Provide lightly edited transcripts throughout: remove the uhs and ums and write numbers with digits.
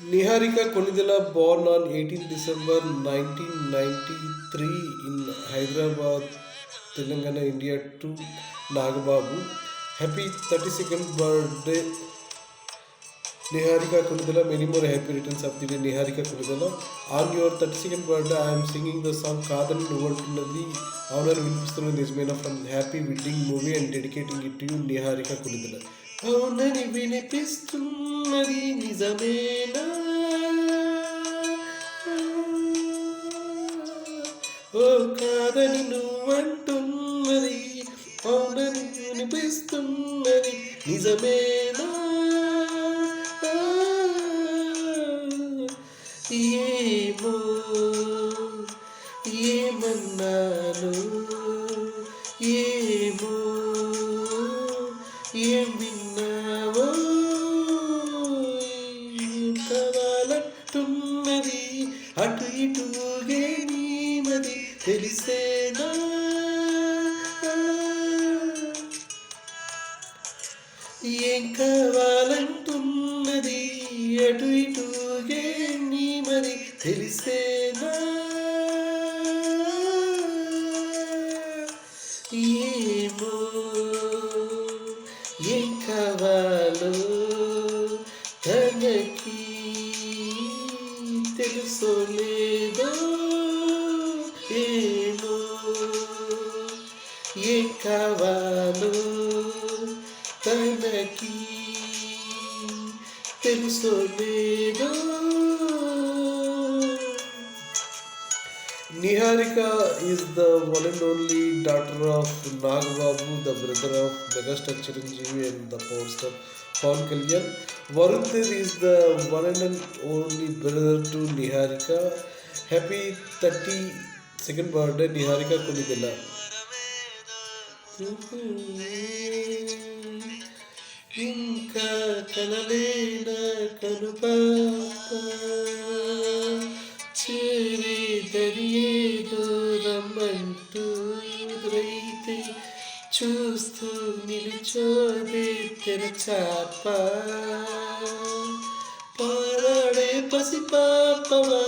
Niharika Konidela, born on 18 December 1993 in Hyderabad, Telangana, India, to Nagababu. Happy 32nd birthday, Niharika Konidela. Many more happy returns of the day, Niharika Konidela. On your 32nd birthday, I am singing the song Kadani Nuvantunnadi. Honor వినిపిస్తున్న నిజమైన from Happy Wedding movie and dedicating it to you, Niharika Konidela. అవునని వినిపిస్తున్నది నిజమేనా, ఓ కాదని నువ్వంటున్నది అవునని వినిపిస్తున్నది నిజమేనా, ఏమో ఏమన్నాను, ఏమో ఏం విన్నావో, ఏం కావాలంటున్నది అటు ఇటుగే నీమది తెలిసేనా, ఏం కావాలంటున్నది అటు ఇటుగే నీమది తెలిసేనా, ఏమో ఏం కావాలో తనకి తెలుసో లేదో, ఏమో ఏం కావాలో తనకి తెలుసో లేదో. Niharika is the one and only daughter of Nagababu, the brother of megastar Chiranjeevi and the power star Pawan Kalyan. Varun Tej is the one and only brother to Niharika. Happy 32nd birthday, Niharika Konidela. ఇంకా కనలేన కనుపాప చేరే దరియేదో రమ్మంటూ ఎదురైతే చూస్తూ నిలుచోదే తెరచాప, పారాడే పసిపాపవా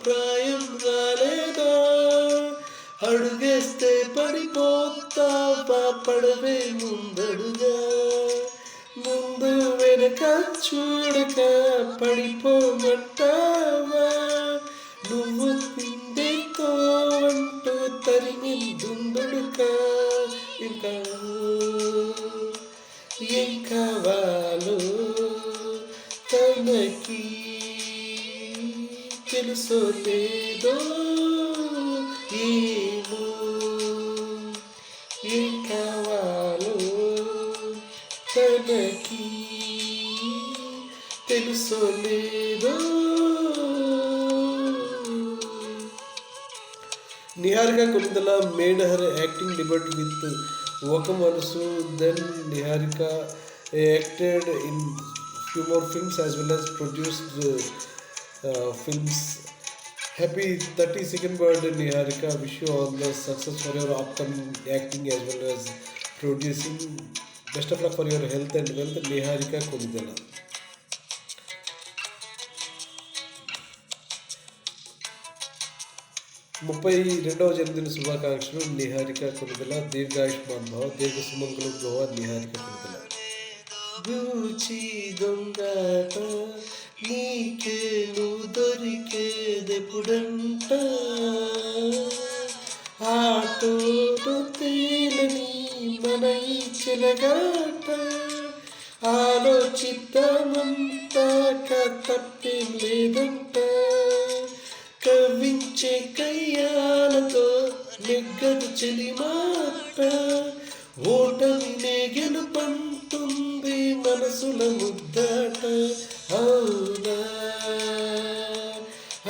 ప్రాయం రాలేదా, అడుగేస్తే పడిపోతావా పడవే ముందడుగా, ముందు వెనక చూడక పడిపోమంటావా, నువ్వు తిండితో అంటూ తరిమి దుందుడుక, ఇంకా ఏం కావాలో తనకి తెలుసో లేదో, ఏమో ఏం కావాలో తనకి తెలుసో లేదో. Niharika Konidela made her acting debut with Oka Manasu. Then Niharika acted in few more films as well as produced films. Happy 32nd birthday, Niharika. Wish you all the success for your upcoming acting as well as producing. Best of luck for your health and wealth, Niharika Konidela. 32వ జన్మదిన శుభాకాంక్షలు నిహారిక కొనిదెల. దీర్ఘాయుష్మాన్ భవ, దీర్ఘ సుమంగళం భవ నిహారిక కొనిదెల. బూచి దొంగట నీకే నువ్వు దొరికేదెప్పుడంట, ఆటోలో తేలని మన ఈ చెలగాట, ఆలోచిద్దామంతా తప్పేం లేదంట, కవించే కయ్యాలతో నెగ్గదు చెలిమాట, ఓటమినే గెలుపంటుంది మనసుల ముద్దాట, అవునా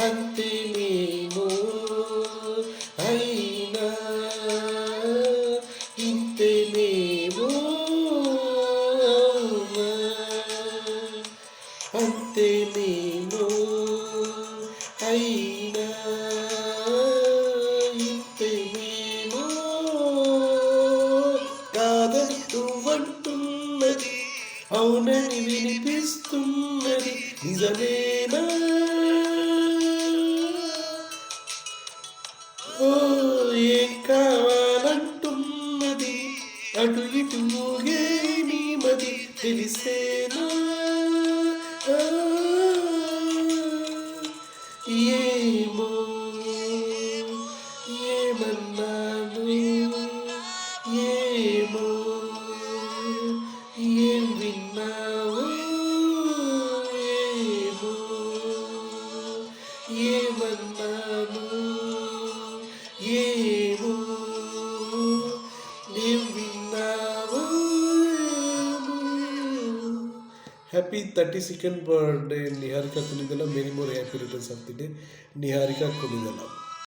అంతేనేమో అయినా ఇంతేనేమో, అవునా అంతేనేమో అయినా ఇంతేనేమో, కాదని నువ్వంటున్నది అవునని వినిపిస్తున్నది నిజమేనా ఓ ఏం కావాలంటున్నది అటు ఇటు ఊగే నీ మది తెలిసేనా ఆ, ఏమో ఏమన్నాను ఏమో ఏం విన్నావు ఏమో ఏమన్నాను ఏమో ఏం విన్నావు happy 32nd birthday Niharika Konidela many more happy returns of the day Niharika Konidela